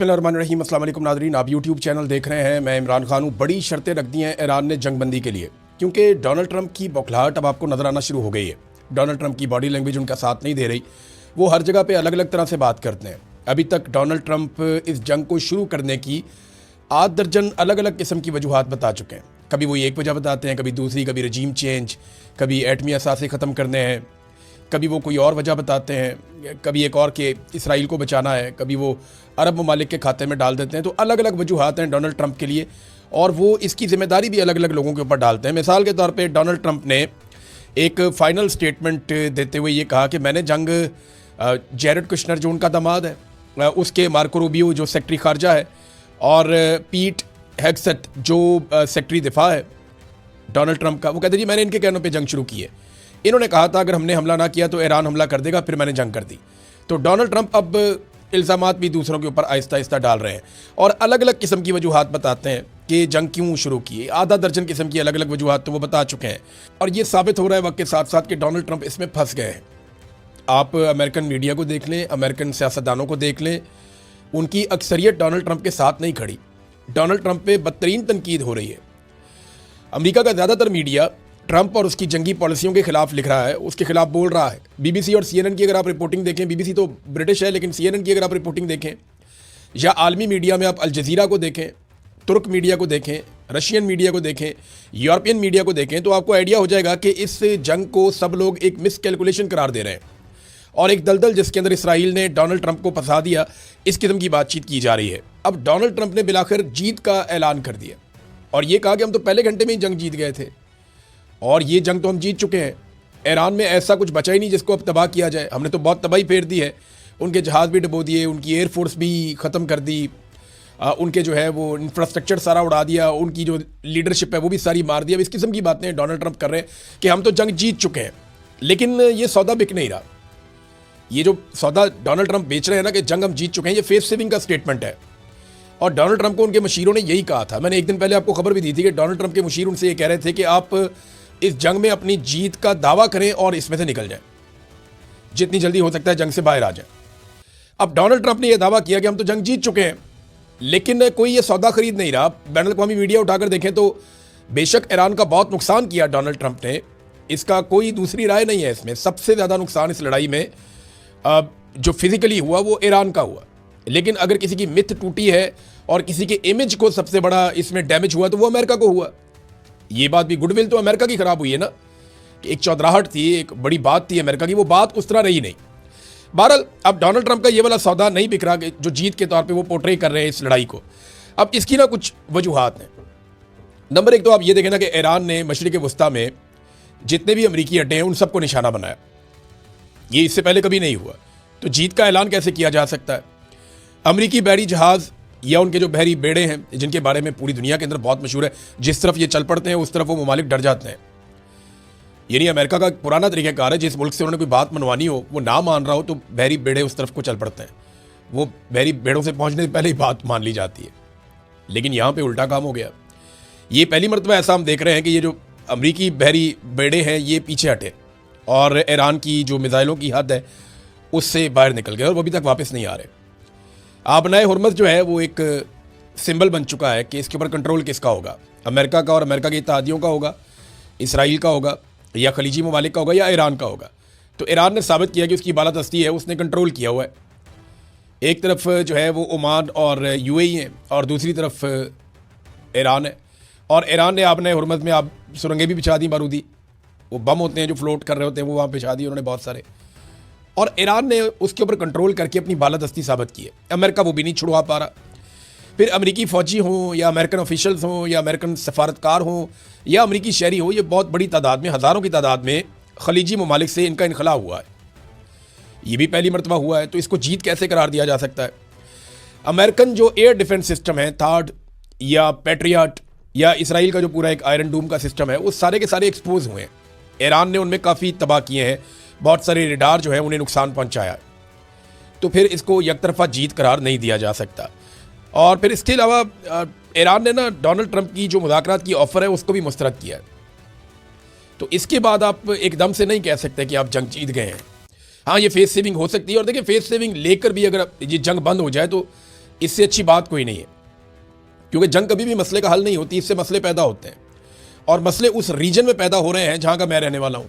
बिस्मिल्लाहिर्रहमानिर्रहीम। अस्सलाम वालेकुम नाज़रीन, आप यूट्यूब चैनल देख रहे हैं। मैं इमरान खान हूँ। बड़ी शर्तें रख दी हैं ईरान ने जंगबंदी के लिए, क्योंकि डोनाल्ड ट्रंप की बौखलाहट अब आपको नज़र आना शुरू हो गई है। डोनाल्ड ट्रंप की बॉडी लैंग्वेज उनका साथ नहीं दे रही। वो हर जगह पे अलग अलग तरह से बात करते हैं। अभी तक डोनाल्ड ट्रंप इस जंग को शुरू करने की 8 दर्जन अलग अलग किस्म की वजूहात बता चुके हैं। कभी वो एक वजह बताते हैं, कभी दूसरी, कभी रजीम चेंज, कभी एटमी असासे ख़त्म करने हैं, कभी वो कोई और वजह बताते हैं, कभी एक और के इसराइल को बचाना है, कभी वो अरब ममालिक के खाते में डाल देते हैं। तो अलग अलग वजूहात हैं डोनाल्ड ट्रंप के लिए, और वो इसकी ज़िम्मेदारी भी अलग अलग लोगों के ऊपर डालते हैं। मिसाल के तौर पे डोनाल्ड ट्रंप ने एक फ़ाइनल स्टेटमेंट देते हुए ये कहा कि मैंने जंग जैरेड कुशनर जो उनका दामाद है, उसके मार्को रूबियो जो सेक्रेटरी खारजा है, और पीट हेग्सेट जो सेक्रेटरी दिफा है डोनाल्ड ट्रंप का, वो कहते जी मैंने इनके कहनों पे जंग शुरू की है। इन्होंने कहा था अगर हमने हमला ना किया तो ईरान हमला कर देगा, फिर मैंने जंग कर दी। तो डोनाल्ड ट्रंप अब इल्ज़ामात भी दूसरों के ऊपर आहिस्ता आहिस्ता डाल रहे हैं और अलग अलग किस्म की वजूहात बताते हैं कि जंग क्यों शुरू की। आधा दर्जन किस्म की अलग अलग वजूहात तो वो बता चुके हैं, और ये साबित हो रहा है वक्त के साथ साथ कि डोनाल्ड ट्रंप इसमें फंस गए हैं। आप अमेरिकन मीडिया को देख लें, अमेरिकन सियासतदानों को देख लें, उनकी अक्सरियत डोनाल्ड ट्रंप के साथ नहीं खड़ी। डोनाल्ड ट्रंप पे बदतरीन तनकीद हो रही है। अमेरिका का ज़्यादातर मीडिया ट्रंप और उसकी जंगी पॉलिसियों के खिलाफ लिख रहा है, उसके खिलाफ बोल रहा है। बीबीसी और सीएनएन की अगर आप रिपोर्टिंग देखें, बीबीसी तो ब्रिटिश है लेकिन सीएनएन की अगर आप रिपोर्टिंग देखें, या आलमी मीडिया में आप अल जज़ीरा को देखें, तुर्क मीडिया को देखें, रशियन मीडिया को देखें, यूरोपियन मीडिया को देखें, तो आपको आइडिया हो जाएगा कि इस जंग को सब लोग एक मिसकैलकुलेशन करार दे रहे हैं और एक दलदल जिसके अंदर इसराइल ने डोनाल्ड ट्रंप को फंसा दिया, इस किस्म की बातचीत की जा रही है। अब डोनाल्ड ट्रंप ने बिलाखिर जीत का ऐलान कर दिया और ये कहा कि हम तो पहले घंटे में ही जंग जीत गए थे और ये जंग तो हम जीत चुके हैं। ईरान में ऐसा कुछ बचा ही नहीं जिसको अब तबाह किया जाए। हमने तो बहुत तबाही फेर दी है, उनके जहाज़ भी डुबो दिए, उनकी एयरफोर्स भी ख़त्म कर दी, उनके जो है वो इंफ्रास्ट्रक्चर सारा उड़ा दिया, उनकी जो लीडरशिप है वो भी सारी मार दिया। इस किस्म की बातें डोनाल्ड ट्रंप कर रहे हैं कि हम तो जंग जीत चुके हैं। लेकिन ये सौदा बिक नहीं रहा। ये जो सौदा डोनाल्ड ट्रंप बेच रहे हैं ना कि जंग हम जीत चुके हैं, ये फेस सेविंग का स्टेटमेंट है। और डोनाल्ड ट्रंप को उनके मशीरों ने यही कहा था। मैंने एक दिन पहले आपको खबर भी दी थी कि डोनाल्ड ट्रंप के मशीर उनसे ये कह रहे थे कि आप इस जंग में अपनी जीत का दावा करें और इसमें से निकल जाएं, जितनी जल्दी हो सकता है जंग से बाहर आ जाए। अब डोनाल्ड ट्रंप ने यह दावा किया कि हम तो जंग जीत चुके हैं, लेकिन कोई ये सौदा खरीद नहीं रहा। बैनुल-अक़वामी मीडिया उठाकर देखें तो बेशक ईरान का बहुत नुकसान किया डोनाल्ड ट्रंप ने, इसका कोई दूसरी राय नहीं है। इसमें सबसे ज़्यादा नुकसान इस लड़ाई में जो फिजिकली हुआ वो ईरान का हुआ। लेकिन अगर किसी की मिथ टूटी है और किसी के इमेज को सबसे बड़ा इसमें डैमेज हुआ तो वो अमेरिका को हुआ। ये बात भी, गुडविल तो अमेरिका की खराब हुई है ना, कि एक चौधराहट थी, एक बड़ी बात थी अमेरिका की, वो बात उस तरह रही नहीं। बहरहाल अब डोनाल्ड ट्रंप का ये वाला सौदा नहीं बिक रहा कि जो जीत के तौर पे वो पोर्ट्रे कर रहे हैं इस लड़ाई को। अब इसकी ना कुछ वजूहात हैं। नंबर एक तो आप ये देखें ना कि ईरान ने मशरिक़ वस्ता में जितने भी अमरीकी अड्डे हैं उन सबको निशाना बनाया। ये इससे पहले कभी नहीं हुआ। तो जीत का ऐलान कैसे किया जा सकता है? अमरीकी बहरी जहाज़ या उनके जो बहरी बेड़े हैं, जिनके बारे में पूरी दुनिया के अंदर बहुत मशहूर है, जिस तरफ ये चल पड़ते हैं उस तरफ वो ममालिक डर जाते हैं। यानी अमेरिका का पुराना तरीक़ाकार है, जिस मुल्क से उन्होंने कोई बात मनवानी हो, वो ना मान रहा हो तो बहरी बेड़े उस तरफ को चल पड़ते हैं। वो बहरी बेड़ों से पहुंचने से पहले ही बात मान ली जाती है। लेकिन यहाँ पर उल्टा काम हो गया। ये पहली मरतबा ऐसा हम देख रहे हैं कि ये जो अमरीकी बहरी बेड़े हैं ये पीछे हटे और ईरान की जो मिसाइलों की हद है उससे बाहर निकल गए और वो अभी तक वापस नहीं आ रहे। आबनाए हुर्मुज़ जो है वो एक सिंबल बन चुका है कि इसके ऊपर कंट्रोल किसका होगा, अमेरिका का और अमेरिका के इत्तेहादियों का होगा, इसराइल का होगा, या खलीजी ममालिक का होगा, या ईरान का होगा। तो ईरान ने साबित किया कि उसकी बालादस्ती है, उसने कंट्रोल किया हुआ है। एक तरफ जो है वो ओमान और यूएई हैं और दूसरी तरफ ईरान है। और ईरान ने आबनाए हुर्मुज़ में आप सुरंगें भी बिछा दी, बारूदी, वो बम होते हैं जो फ्लोट कर रहे होते हैं, वो वहाँ बिछा दी उन्होंने बहुत सारे। और ईरान ने उसके ऊपर कंट्रोल करके अपनी बालादस्ती साबित की है। अमेरिका वो भी नहीं छुड़वा पा रहा। फिर अमेरिकी फ़ौजी हों या अमेरिकन ऑफिशियल्स हों या अमेरिकन सफारतकार हों या अमेरिकी शहरी हो, ये बहुत बड़ी तादाद में, हज़ारों की तादाद में खलीजी ममालिक से इनका इनखला हुआ है। ये भी पहली मरतबा हुआ है। तो इसको जीत कैसे करार दिया जा सकता है? अमेरिकन जो एयर डिफेंस सिस्टम है, थार्ड या पैट्रियट, या इसराइल का जो पूरा एक आयरन डूम का सिस्टम है, वो सारे के सारे एक्सपोज हुए हैं। ईरान ने उनमें काफ़ी तबाह किए हैं, बहुत सारे रेडार जो है उन्हें नुकसान पहुंचाया। तो फिर इसको यकतरफा जीत करार नहीं दिया जा सकता। और फिर इसके अलावा ईरान ने ना डोनाल्ड ट्रंप की जो मुज़ाकरात की ऑफ़र है उसको भी मुस्तरद किया है। तो इसके बाद आप एकदम से नहीं कह सकते कि आप जंग जीत गए हैं। हाँ, ये फेस सेविंग हो सकती है। और देखिए, फेस सेविंग लेकर भी अगर ये जंग बंद हो जाए तो इससे अच्छी बात कोई नहीं है, क्योंकि जंग कभी भी मसले का हल नहीं होती, इससे मसले पैदा होते हैं और मसले उस रीजन में पैदा हो रहे हैं जहाँ का मैं रहने वाला हूँ।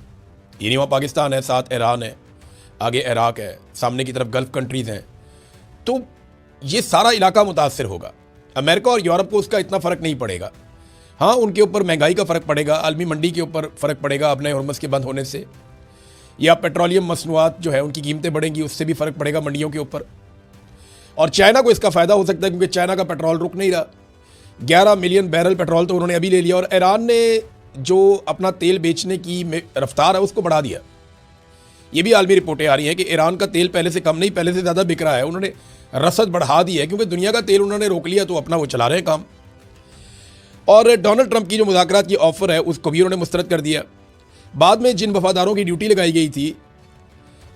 ये नहीं, वहाँ पाकिस्तान है, साथ ईरान है, आगे इराक है, सामने की तरफ गल्फ कंट्रीज़ हैं, तो ये सारा इलाका मुतासर होगा। अमेरिका और यूरोप को उसका इतना फ़र्क नहीं पड़ेगा। हाँ, उनके ऊपर महंगाई का फ़र्क पड़ेगा, आलमी मंडी के ऊपर फ़र्क पड़ेगा अपने हरमुज़ के बंद होने से, या पेट्रोलियम मसनूआत जो है उनकी कीमतें बढ़ेंगी, उससे भी फ़र्क पड़ेगा मंडियों के ऊपर। और चाइना को इसका फ़ायदा हो सकता है, क्योंकि चाइना का पेट्रोल रुक नहीं रहा। 11 मिलियन बैरल पेट्रोल तो उन्होंने अभी ले लिया, और ईरान ने जो अपना तेल बेचने की रफ्तार है उसको बढ़ा दिया। ये भी आलमी रिपोर्टें आ रही हैं कि ईरान का तेल पहले से कम नहीं, पहले से ज़्यादा बिक रहा है। उन्होंने रसद बढ़ा दी है, क्योंकि दुनिया का तेल उन्होंने रोक लिया, तो अपना वो चला रहे हैं काम। और डोनाल्ड ट्रंप की जो मुज़ाकरात की ऑफ़र है उसको भी उन्होंने मुस्तरद कर दिया। बाद में जिन वफादारों की ड्यूटी लगाई गई थी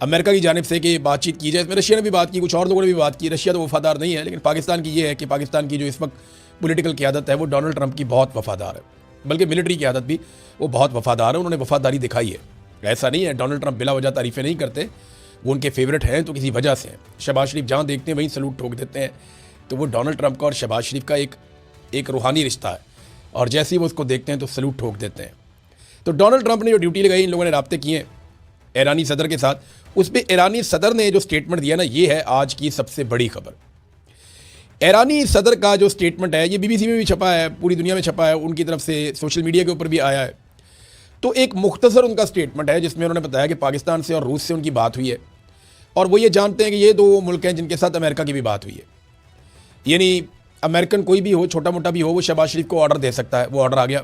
अमेरिका की जानिब से कि बातचीत की जाए, इसमें रशिया ने भी बात की, कुछ और लोगों ने भी बात की। रशिया तो वफादार नहीं है, लेकिन पाकिस्तान की ये है कि पाकिस्तान की जो इस वक्त पॉलिटिकल क़यादत है वो डोनाल्ड ट्रंप की बहुत वफादार है, बल्कि मिलिट्री क़यादत भी वो बहुत वफादार है। उन्होंने वफादारी दिखाई है। ऐसा नहीं है डोनाल्ड ट्रंप बिला वजह तारीफ़ें नहीं करते, वो उनके फेवरेट हैं तो किसी वजह से हैं। शहबाज शरीफ जहाँ देखते हैं वहीं सलूट ठोक देते हैं, तो वो डोनाल्ड ट्रंप का और शहबाज शरीफ का एक रूहानी रिश्ता है, और जैसे ही वो उसको देखते हैं तो सलूट ठोक देते हैं। तो डोनाल्ड ट्रंप ने जो ड्यूटी लगाई, इन लोगों ने राब्ते किए हैं ईरानी सदर के साथ, उस पर ईरानी सदर ने जो स्टेटमेंट दिया ना, ये है आज की सबसे बड़ी खबर। ईरानी सदर का जो स्टेटमेंट है ये बीबीसी में भी छपा है, पूरी दुनिया में छपा है, उनकी तरफ से सोशल मीडिया के ऊपर भी आया है। तो एक मुख्तसर उनका स्टेटमेंट है जिसमें उन्होंने बताया कि पाकिस्तान से और रूस से उनकी बात हुई है, और वो ये जानते हैं कि ये दो मुल्क हैं जिनके साथ अमेरिका की भी बात हुई है। यानी अमेरिकन कोई भी हो, छोटा मोटा भी हो, वो शहबाज शरीफ को ऑर्डर दे सकता है, वो ऑर्डर आ गया।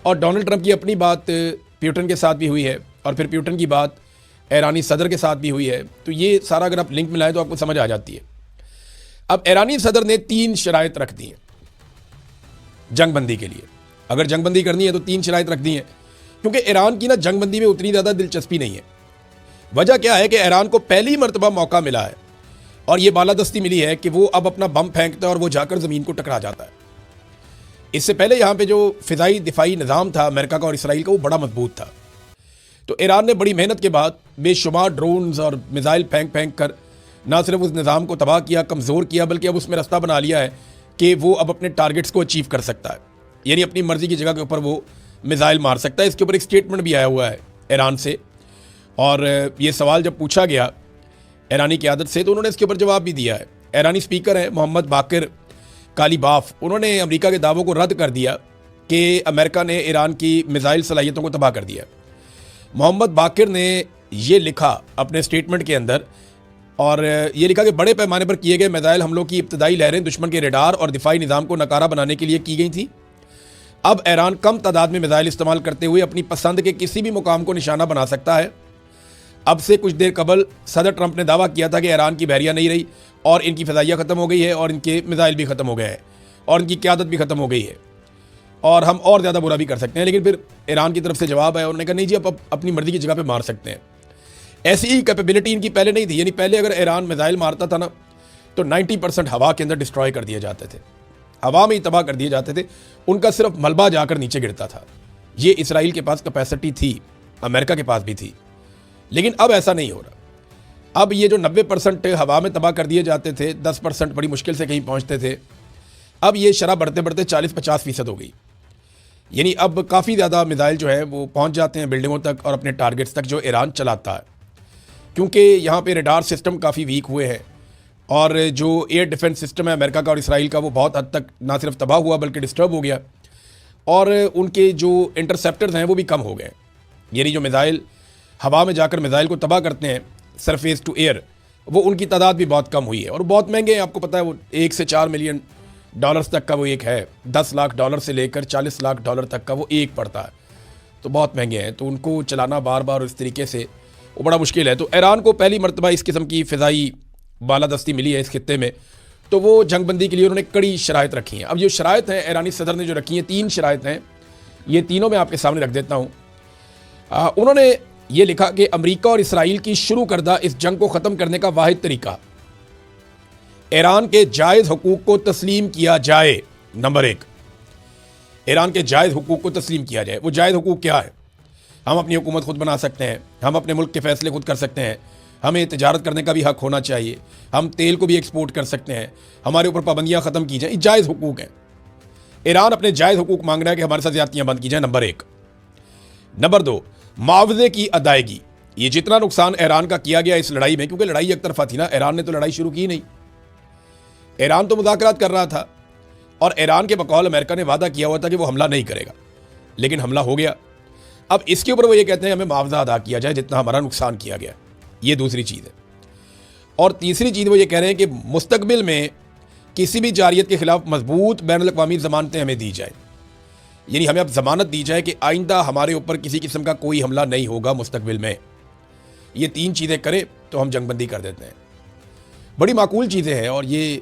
और डोनाल्ड ट्रंप की अपनी बात प्यूटन के साथ भी हुई है, और फिर प्यूटन की बात ईरानी सदर के साथ भी हुई है। तो ये सारा अगर आप लिंक मिलाएं तो आपको समझ आ जाती है। अब ईरानी सदर ने 3 शराइत रख दी हैं जंगबंदी के लिए। अगर जंगबंदी करनी है तो 3 शराइत रख दी हैं, क्योंकि ईरान की ना जंगबंदी में उतनी ज़्यादा दिलचस्पी नहीं है। वजह क्या है कि ईरान को पहली मरतबा मौका मिला है और ये बालादस्ती मिली है कि वो अब अपना बम फेंकता है और वो जाकर ज़मीन को टकरा जाता है। इससे पहले यहाँ पे जो फ़िज़ाई दिफाई निज़ाम था अमेरिका का और इसराइल का, वो बड़ा मजबूत था। तो ईरान ने बड़ी मेहनत के बाद बेशुमार ड्रोन्स और मिसाइल फेंक कर ना सिर्फ उस निज़ाम को तबाह किया, कमज़ोर किया, बल्कि अब उसमें रास्ता बना लिया है कि वो अब अपने टारगेट्स को अचीव कर सकता है। यानी अपनी मर्ज़ी की जगह के ऊपर वो मिसाइल मार सकता है। इसके ऊपर एक स्टेटमेंट भी आया हुआ है ईरान से, और ये सवाल जब पूछा गया ईरानी क़यादत से तो उन्होंने इसके ऊपर जवाब भी दिया है। ईरानी स्पीकर हैं मोहम्मद बाकिर कालीबाफ, उन्होंने अमेरिका के दावों को रद्द कर दिया कि अमेरिका ने ईरान की मिसाइल सलाहियतों को तबाह कर दिया। मोहम्मद बाकिर ने ये लिखा अपने स्टेटमेंट के अंदर, और ये लिखा कि बड़े पैमाने पर किए गए मिसाइल हमलों की इब्तदाई लहरें दुश्मन के रेडार और दिफाई निज़ाम को नकारा बनाने के लिए की गई थी। अब ईरान कम तादाद में मिसाइल इस्तेमाल करते हुए अपनी पसंद के किसी भी मुकाम को निशाना बना सकता है। अब से कुछ देर कबल सदर ट्रंप ने दावा किया था कि ईरान की बहरिया नहीं रही और इनकी फ़िज़ाइया ख़त्म हो गई है और इनके मिसाइल भी ख़त्म हो गए हैं और इनकी क़यादत भी ख़त्म हो गई है और हम और ज़्यादा बुरा भी कर सकते हैं। लेकिन फिर ईरान की तरफ से जवाब है, उन्होंने कहा नहीं जी, आप अपनी मर्ज़ी की जगह पर मार सकते हैं। ऐसी ही कैपेबिलिटी इनकी पहले नहीं थी। यानी पहले अगर ईरान मिसाइल मारता था ना तो 90% हवा के अंदर डिस्ट्रॉय कर दिए जाते थे, हवा में ही तबाह कर दिए जाते थे, उनका सिर्फ मलबा जाकर नीचे गिरता था। ये इसराइल के पास कैपेसिटी थी, अमेरिका के पास भी थी, लेकिन अब ऐसा नहीं हो रहा। अब ये जो 90% हवा में तबाह कर दिए जाते थे, 10% बड़ी मुश्किल से कहीं पहुंचते थे, अब ये शरह बढ़ते बढ़ते 40-50% हो गई। यानी अब काफ़ी ज़्यादा मिसाइल जो है वो पहुंच जाते हैं बिल्डिंगों तक और अपने टारगेट्स तक जो ईरान चलाता है, क्योंकि यहाँ पे रडार सिस्टम काफ़ी वीक हुए हैं और जो एयर डिफेंस सिस्टम है अमेरिका का और इसराइल का वो बहुत हद तक ना सिर्फ तबाह हुआ बल्कि डिस्टर्ब हो गया, और उनके जो इंटरसेप्टर्स हैं वो भी कम हो गए। यानी जो मिसाइल हवा में जाकर मिसाइल को तबाह करते हैं सरफेस टू एयर, वो उनकी तादाद भी बहुत कम हुई है और बहुत महंगे हैं। आपको पता है वो 1 से 4 मिलियन डॉलर्स तक का वो एक है, 10 लाख डॉलर से लेकर 40 लाख डॉलर तक का वो एक पड़ता है, तो बहुत महंगे हैं। तो उनको चलाना बार बार इस तरीके से वो बड़ा मुश्किल है। तो ईरान को पहली मरतबा इस किस्म की फ़िज़ाई बालादस्ती मिली है इस खित्ते में, तो वो जंगबंदी के लिए उन्होंने कड़ी शराइत रखी हैं। अब ये शराइत हैं ईरानी सदर ने जो रखी हैं, 3 शराइत हैं, ये तीनों मैं आपके सामने रख देता हूँ। उन्होंने ये लिखा कि अमेरिका और इसराइल की शुरू करदा इस जंग को ख़त्म करने का वाहिद तरीका ईरान के जायज़ हुकूक को तस्लीम किया जाए। नंबर 1, ईरान के जायज़ हुकूक को तस्लीम किया जाए। वो जायज़ हुकूक क्या है? हम अपनी हुकूमत खुद बना सकते हैं, हम अपने मुल्क के फ़ैसले खुद कर सकते हैं, हमें तिजारत करने का भी हक होना चाहिए, हम तेल को भी एक्सपोर्ट कर सकते हैं, हमारे ऊपर पाबंदियां ख़त्म की जाएं, ये जायज़ हुकूक हैं। ईरान अपने जायज़ हुकूक मांग रहा है कि हमारे साथ ज़्यादतियाँ बंद की जाएँ, नंबर 1। नंबर 2, मुआवजे की अदायगी। ये जितना नुकसान ईरान का किया गया इस लड़ाई में, क्योंकि लड़ाई एक तरफा थी ना, ईरान ने तो लड़ाई शुरू की नहीं, ईरान तो मुज़ाकरात कर रहा था और ईरान के बकौल अमेरिका ने वादा किया हुआ था कि वो हमला नहीं करेगा, लेकिन हमला हो गया। अब इसके ऊपर वो ये कहते हैं हमें मुआवजा अदा किया जाए जितना हमारा नुकसान किया गया। ये दूसरी चीज़ है। और तीसरी चीज़ वो ये कह रहे हैं कि मुस्तकबिल में किसी भी जारियत के खिलाफ मजबूत बैनुल-अक़वामी ज़मानतें हमें दी जाए, यानी हमें अब ज़मानत दी जाए कि आइंदा हमारे ऊपर किसी किस्म का कोई हमला नहीं होगा मुस्तकबिल में। ये 3 चीज़ें करे तो हम जंगबंदी कर देते हैं। बड़ी माकूल चीज़ें हैं। और ये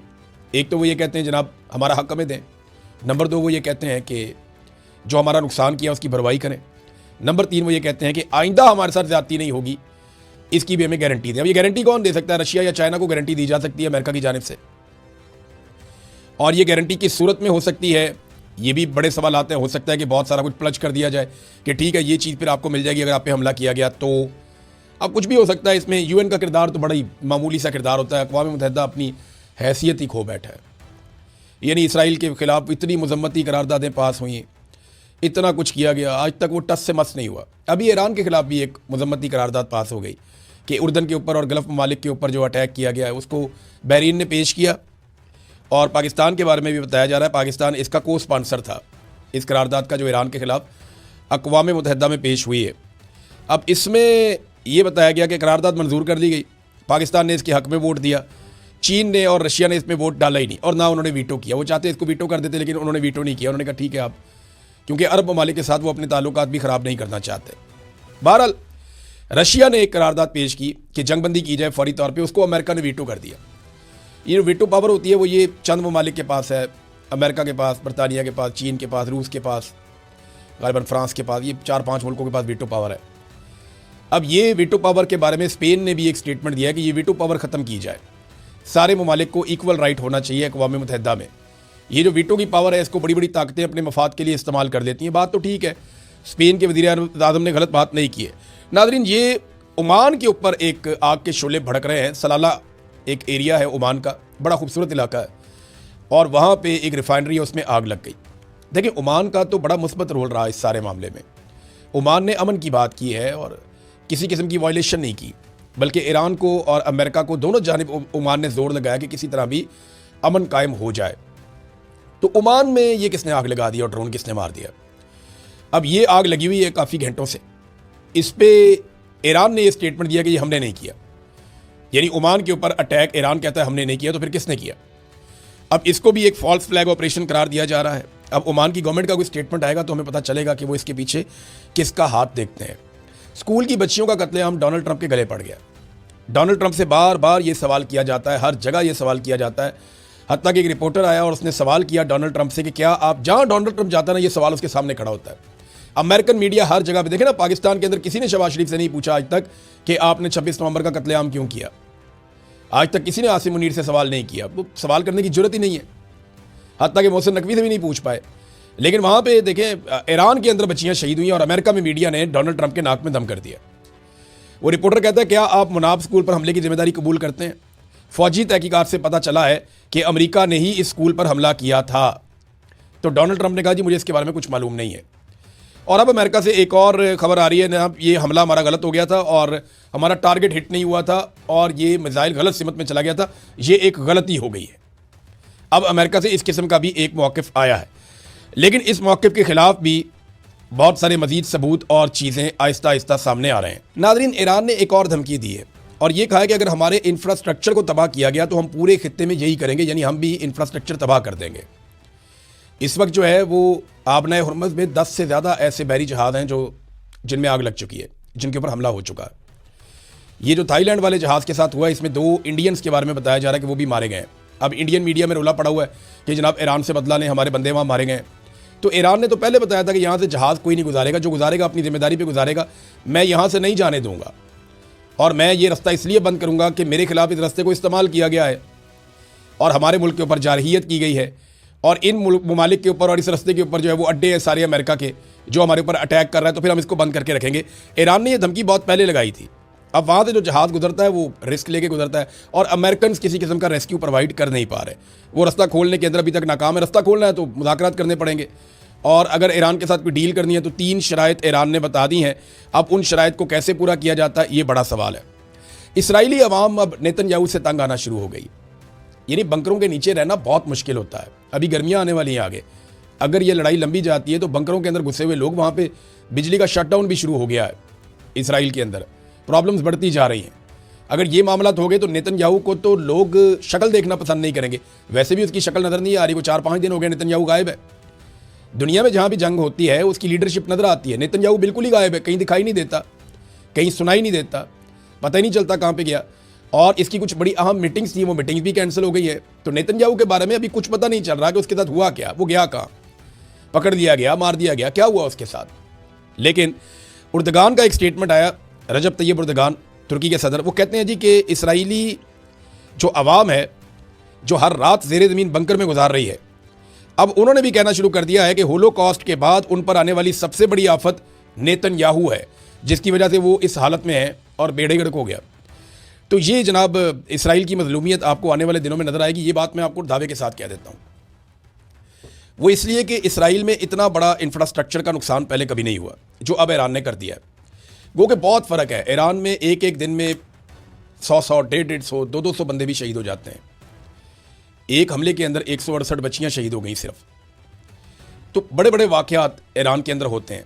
एक तो वो ये कहते हैं जनाब हमारा हक हमें दें, नंबर 2 वो ये कहते हैं कि जो हमारा नुकसान किया उसकी भरवाई करें, नंबर 3 वो ये कहते हैं कि आइंदा हमारे साथ ज़्यादती नहीं होगी, इसकी भी हमें गारंटी दें। अब ये गारंटी कौन दे सकता है? रशिया या चाइना को गारंटी दी जा सकती है अमेरिका की जानिब से, और ये गारंटी किस सूरत में हो सकती है, ये भी बड़े सवाल आते हैं। हो सकता है कि बहुत सारा कुछ प्लज कर दिया जाए कि ठीक है ये चीज़ फिर आपको मिल जाएगी अगर आप पे हमला किया गया तो। अब कुछ भी हो सकता है इसमें। यूएन का किरदार तो बड़ा ही मामूली सा किरदार होता है। अक़वाम मुत्तहिदा अपनी हैसियत ही खो बैठा है, यानी इसराइल के खिलाफ इतनी मजम्मती करारदादें पास हुई, इतना कुछ किया गया, आज तक वो टस से मस नहीं हुआ। अभी ईरान के खिलाफ भी एक मजम्मती करारदाद पास हो गई कि उर्दन के ऊपर और गल्फ़ ममालिक के ऊपर जो अटैक किया गया है उसको बहरीन ने पेश किया, और पाकिस्तान के बारे में भी बताया जा रहा है पाकिस्तान इसका को स्पॉन्सर था, इस करारदाद का जो ईरान के खिलाफ अक़वाम मुत्तहिदा में पेश हुई है। अब इसमें यह बताया गया कि करारदाद मंजूर कर ली गई, पाकिस्तान ने इसके हक़ में वोट दिया, चीन ने और रशिया ने इसमें वोट डाला ही नहीं, और ना उन्होंने वीटो किया। वो चाहते इसको वीटो कर देते लेकिन उन्होंने वीटो नहीं किया। उन्होंने कहा ठीक है आप, क्योंकि अरब ममालिक के साथ वो अपने ताल्लुकात भी ख़राब नहीं करना चाहते। बहरहाल रशिया ने एक करारदाद पेश की कि जंगबंदी की जाए फौरी तौर पे, उसको अमेरिका ने वीटो कर दिया। ये वीटो पावर होती है वो ये चंद ममालिक के पास है, अमेरिका के पास, बरतानिया के पास, चीन के पास, रूस के पास, गालिबन फ्रांस के पास, ये 4-5 मुल्कों के पास वीटो पावर है। अब ये वीटो पावर के बारे में स्पेन ने भी एक स्टेटमेंट दिया है कि ये वीटो पावर ख़त्म की जाए, सारे ममालिक को इक्वल राइट होना चाहिए अक़वाम मुत्तहिदा में। ये जो वीटो की पावर है इसको बड़ी बड़ी ताकतें अपने मफाद के लिए इस्तेमाल कर लेती हैं। बात तो ठीक है, स्पेन के वज़ीर-ए-आज़म ने गलत बात नहीं की है। नाज़रीन, ये ओमान के ऊपर एक आग के शोले भड़क रहे हैं। सलाला एक एरिया है ओमान का, बड़ा खूबसूरत इलाका है, और वहाँ पे एक रिफाइनरी है, उसमें आग लग गई। देखिए ओमान का तो बड़ा मुस्बत रोल रहा इस सारे मामले में। ओमान ने अमन की बात की है और किसी किस्म की वायलेशन नहीं की, बल्कि ईरान को और अमेरिका को दोनों जानिब ओमान ने जोर लगाया कि किसी तरह भी अमन कायम हो जाए। तो ओमान में ये किसने आग लगा दी और ड्रोन किसने मार दिया? अब ये आग लगी हुई है काफ़ी घंटों से, इस पे ईरान ने ये स्टेटमेंट दिया कि ये हमने नहीं किया, यानी ओमान के ऊपर अटैक ईरान कहता है हमने नहीं किया, तो फिर किसने किया? अब इसको भी एक फॉल्स फ्लैग ऑपरेशन करार दिया जा रहा है। अब ओमान की गवर्नमेंट का कोई स्टेटमेंट आएगा तो हमें पता चलेगा कि वो इसके पीछे किसका हाथ देखते हैं। स्कूल की बच्चियों का कत्लेआम डोनाल्ड ट्रंप के गले पड़ गया। डोनाल्ड ट्रंप से बार बार ये सवाल किया जाता है, हर जगह ये सवाल किया जाता है, हत्ता कि एक रिपोर्टर आया और उसने सवाल किया डोनाल्ड ट्रंप से कि क्या आप, जहाँ डोनाल्ड ट्रंप जाता है ना ये सवाल उसके सामने खड़ा होता है। अमेरिकन मीडिया हर जगह पे देखे ना, पाकिस्तान के अंदर किसी ने शहबाज शरीफ से नहीं पूछा आज तक कि आपने 26 नवंबर का कत्लेआम क्यों किया। आज तक किसी ने आसिम मुनीर से सवाल नहीं किया, वो सवाल करने की जरूरत ही नहीं है, हत्ता कि मोहसिन नकवी से भी नहीं पूछ पाए। लेकिन वहाँ पे देखें ईरान के अंदर बच्चियाँ शहीद हुई और अमेरिका में मीडिया ने डोनाल्ड ट्रंप के नाक में दम कर दिया। वो रिपोर्टर कहता है क्या आप मुनाब स्कूल पर हमले की जिम्मेदारी कबूल करते हैं? फौजी तहकीकात से पता चला है कि अमेरिका ने ही इस स्कूल पर हमला किया था। तो डोनाल्ड ट्रंप ने कहा जी मुझे इसके बारे में कुछ मालूम नहीं है। और अब अमेरिका से एक और खबर आ रही है ना, ये हमला हमारा गलत हो गया था और हमारा टारगेट हिट नहीं हुआ था और ये मिसाइल गलत सिमत में चला गया था, ये एक गलती हो गई है। अब अमेरिका से इस किस्म का भी एक मौक़िफ़ आया है, लेकिन इस मौक़िफ़ के ख़िलाफ़ भी बहुत सारे मज़ीद सबूत और चीज़ें आहिस्ता आहिस्ता सामने आ रहे हैं। नाज़रीन, ईरान ने एक और धमकी दी है और ये कहा है कि अगर हमारे इंफ्रास्ट्रक्चर को तबाह किया गया तो हम पूरे खित्ते में यही करेंगे, यानी हम भी इंफ्रास्ट्रक्चर तबाह कर देंगे। इस वक्त जो है वो आबनाए हुर्मुज़ में 10 से ज़्यादा ऐसे बहरी जहाज़ हैं जो जिनमें आग लग चुकी है, जिनके ऊपर हमला हो चुका है। ये जो थाईलैंड वाले जहाज़ के साथ हुआ है, इसमें 2 इंडियंस के बारे में बताया जा रहा है कि वो भी मारे गए हैं। अब इंडियन मीडिया में रोला पड़ा हुआ है कि जनाब ईरान से बदला लें, हमारे बंदे वहाँ मारे गए। तो ईरान ने तो पहले बताया था कि यहाँ से जहाज़ कोई नहीं गुजारेगा, जो गुजारेगा अपनी जिम्मेदारी पे गुजारेगा, मैं यहाँ से नहीं जाने दूंगा और मैं ये रास्ता इसलिए बंद करूँगा कि मेरे खिलाफ इस रास्ते को इस्तेमाल किया गया है और हमारे मुल्क के ऊपर जारहियत की गई है और इन ममालिक के ऊपर और इस रास्ते के ऊपर जो है वो अड्डे हैं सारे अमेरिका के, जो हमारे ऊपर अटैक कर रहा है, तो फिर हम इसको बंद करके रखेंगे। ईरान ने यह धमकी बहुत पहले लगाई थी अब वहाँ से जो जहाज़ गुजरता है वो रिस्क लेके गुजरता है, और अमेरिकन किसी किस्म का रेस्क्यू प्रोवाइड कर नहीं पा रहे। वो रास्ता खोलने के अंदर अभी तक नाकाम है। रास्ता खोलना है तो मुज़ाकरात करने पड़ेंगे, और अगर ईरान के साथ कोई डील करनी है तो 3 शराइत ईरान ने बता दी हैं। अब उन शराइत को कैसे पूरा किया जाता है, ये बड़ा सवाल है। इसराइली अवाम अब नेतन्याहू से तंग आना शुरू हो गई। यानी बंकरों के नीचे रहना बहुत मुश्किल होता है। अभी गर्मियाँ आने वाली हैं आगे, अगर ये लड़ाई लंबी जाती है तो बंकरों के अंदर घुसे हुए लोग, वहाँ पे बिजली का शटडाउन भी शुरू हो गया है। इसराइल के अंदर प्रॉब्लम्स बढ़ती जा रही हैं। अगर ये मामला हो गए तो नेतन्याहू को तो लोग शक्ल देखना पसंद नहीं करेंगे। वैसे भी उसकी शक्ल नज़र नहीं आ रही, वो 4-5 दिन हो गए नेतन्याहू गायब है। दुनिया में जहाँ भी जंग होती है उसकी लीडरशिप नज़र आती है, नेतन्याहू बिल्कुल ही गायब है, कहीं दिखाई नहीं देता, कहीं सुनाई नहीं देता, पता ही नहीं चलता कहाँ पर गया। और इसकी कुछ बड़ी अहम मीटिंग्स थी, वो मीटिंग्स भी कैंसिल हो गई है। तो नेतन्याहू के बारे में अभी कुछ पता नहीं चल रहा कि उसके साथ हुआ क्या, वो गया कहाँ, पकड़ लिया गया, मार दिया गया, क्या हुआ उसके साथ। लेकिन उर्दगान का एक स्टेटमेंट आया, रजब तैयब उर्दगान, तुर्की के सदर, वो कहते हैं जी कि इसराइली जो अवाम है जो हर रात ज़ेरे ज़मीन बंकर में गुजार रही है, अब उन्होंने भी कहना शुरू कर दिया है कि होलोकॉस्ट के बाद उन पर आने वाली सबसे बड़ी आफत नेतन्याहू है, जिसकी वजह से वो इस हालत में है और बेड़े गर्क हो गया। तो ये जनाब इसराइल की मजलूमियत आपको आने वाले दिनों में नज़र आएगी। ये बात मैं आपको दावे के साथ कह देता हूँ। वो इसलिए कि इसराइल में इतना बड़ा इंफ्रास्ट्रक्चर का नुकसान पहले कभी नहीं हुआ जो अब ईरान ने कर दिया है। वो कि बहुत फ़र्क है। ईरान में एक एक दिन में 100-100, 150-150, 200-200 बंदे भी शहीद हो जाते हैं। एक हमले के अंदर 168 बच्चियां शहीद हो गई सिर्फ। तो बड़े बड़े वाक़यात ईरान के अंदर होते हैं।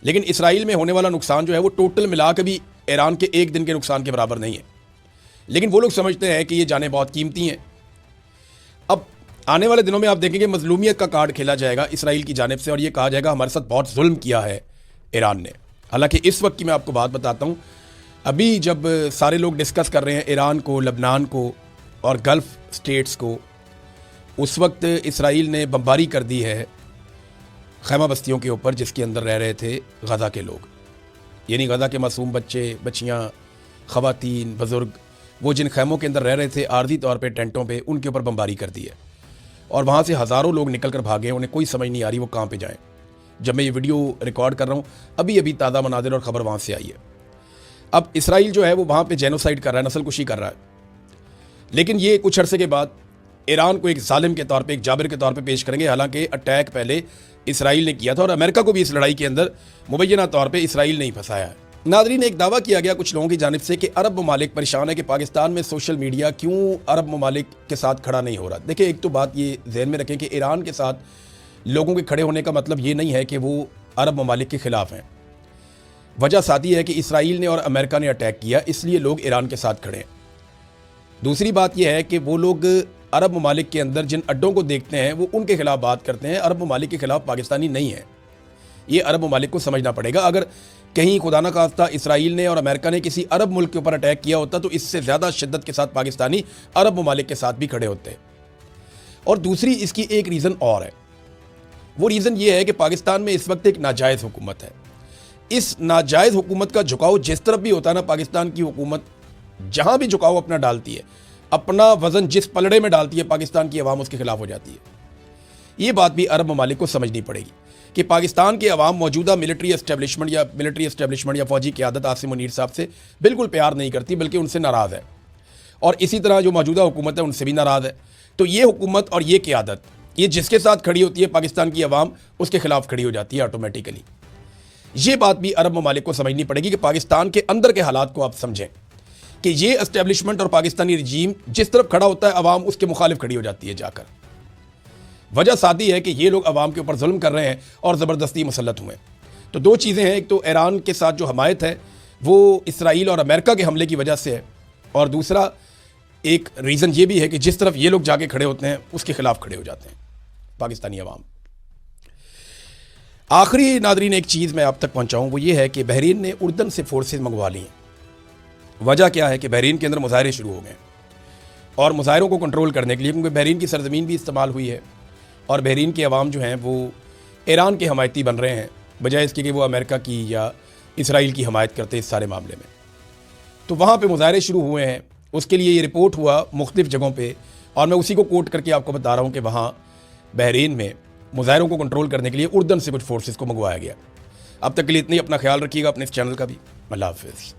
लेकिन इसराइल में होने वाला नुकसान जो है वो टोटल मिला के भी ईरान के एक दिन के नुकसान के बराबर नहीं है। लेकिन वो लोग समझते हैं कि ये जानें बहुत कीमती हैं। अब आने वाले दिनों में आप देखेंगे मजलूमियत का कार्ड खेला जाएगा इसराइल की जानिब से, और ये कहा जाएगा हमारे साथ बहुत जुल्म किया है ईरान ने। हालांकि इस वक्त की मैं आपको बात बताता हूँ, अभी जब सारे लोग डिस्कस कर रहे हैं ईरान को, लबनान को और गल्फ़ स्टेट्स को, उस वक्त इसराइल ने बमबारी कर दी है खैमा बस्तियों के ऊपर जिसके अंदर रह रहे थे गज़ा के लोग। यानी गज़ा के मासूम बच्चे, बच्चियाँ, ख़वातीन, बुज़ुर्ग, वो जिन खैमों के अंदर रह रहे थे आर्जी तौर पे टेंटों पे, उनके ऊपर बमबारी कर दी है। और वहाँ से हज़ारों लोग निकल कर भागे, उन्हें कोई समझ नहीं आ रही वो कहाँ पे जाएं। जब मैं ये वीडियो रिकॉर्ड कर रहा हूँ अभी अभी ताज़ा मनाज़िर और ख़बर वहाँ से आई है। अब इसराइल जो है वो वहाँ पे जेनोसाइड कर रहा है, नस्ल कुशी कर रहा है। लेकिन ये कुछ अरसे के बाद ईरान को एक जालिम के तौर पे, एक जाबिर के तौर पे पेश करेंगे। हालांकि अटैक पहले इसराइल ने किया था और अमेरिका को भी इस लड़ाई के अंदर मुबैना तौर पे इसराइल ने ही फंसाया है। नाज़रीन, एक दावा किया गया कुछ लोगों की जानिब से कि अरब ममालिक परेशान है कि पाकिस्तान में सोशल मीडिया क्यों अरब ममालिक के साथ खड़ा नहीं हो रहा। देखिए, एक तो बात ये ज़हन में रखें कि ईरान के साथ लोगों के खड़े होने का मतलब ये नहीं है कि वो अरब ममालिक के ख़िलाफ़ हैं। वजह साथी है कि इसराइल ने और अमेरिका ने अटैक किया, इसलिए लोग ईरान के साथ खड़े हैं। दूसरी बात यह है कि वो लोग अरब ममालिक के अंदर जिन अड्डों को देखते हैं वो उनके खिलाफ बात करते हैं, अरब ममालिक के खिलाफ पाकिस्तानी नहीं है। ये अरब ममालिक को समझना पड़ेगा। अगर कहीं खुदा न खास्ता इसराइल ने और अमेरिका ने किसी अरब मुल्क के ऊपर अटैक किया होता तो इससे ज़्यादा शिद्दत के साथ पाकिस्तानी अरब ममालिक के साथ भी खड़े होते। और दूसरी इसकी एक रीज़न और है। वो रीज़न ये है कि पाकिस्तान में इस वक्त एक नाजायज़ हुकूमत है। इस नाजायज़ हुकूमत का झुकाव जिस तरफ भी होता है ना, पाकिस्तान की हुकूमत जहाँ भी झुकाव अपना डालती है, अपना वज़न जिस पलड़े में डालती है, पाकिस्तान की अवाम उसके खिलाफ हो जाती है। ये बात भी अरब ममालिक को समझनी पड़ेगी कि पाकिस्तान के अवाम मौजूदा मिलिट्री एस्टेब्लिशमेंट या फ़ौजी क़यादत आसिम मुनीर साहब से बिल्कुल प्यार नहीं करती, बल्कि उनसे नाराज़ है। और इसी तरह जो मौजूदा हुकूमत है उनसे भी नाराज़ है। तो ये हुकूमत और ये क़यादत, ये जिसके साथ खड़ी होती है पाकिस्तान की अवाम उसके खिलाफ खड़ी हो जाती है ऑटोमेटिकली। ये बात भी अरब ममालिक को समझनी पड़ेगी कि पाकिस्तान के अंदर के हालात को आप समझें कि ये एस्टेब्लिशमेंट और पाकिस्तानी रजीम जिस तरफ खड़ा होता है अवाम उसके मुखालिफ खड़ी हो जाती है जाकर। वजह सादी है कि ये लोग अवाम के ऊपर जुल्म कर रहे हैं और ज़बरदस्ती मुसल्लत हुए। तो दो चीज़ें हैं, एक तो ईरान के साथ जो हमायत है वो इसराइल और अमेरिका के हमले की वजह से है, और दूसरा एक रीज़न ये भी है कि जिस तरफ ये लोग जाके खड़े होते हैं उसके खिलाफ खड़े हो जाते हैं पाकिस्तानी अवाम। आखिरी नादरीन एक चीज़ मैं आप तक पहुँचाऊँ, वो ये है कि बहरीन ने उर्दन से फोर्सेज मंगवा ली हैं। वजह क्या है कि बहरीन के अंदर मुजाहरे शुरू हो गए, और मुजाहरों को कंट्रोल करने के लिए, क्योंकि बहरीन की सरजमीन भी इस्तेमाल हुई है और बहरीन के अवाम जो हैं वो ईरान के हमायती बन रहे हैं, बजाय इसके कि वो अमेरिका की या इसराइल की हमायत करते इस सारे मामले में। तो वहाँ पे मुजाहरे शुरू हुए हैं। उसके लिए ये रिपोर्ट हुआ मुख्तलिफ़ जगहों पे, और मैं उसी को कोट करके आपको बता रहा हूँ कि वहाँ बहरीन में मुजाहरों को कंट्रोल करने के लिए उर्दन से कुछ फोर्सेस को मंगवाया गया। अब तक के लिए इतनी, अपना ख्याल रखिएगा, अपने इस चैनल का भी। अल्लाह हाफ़िज़।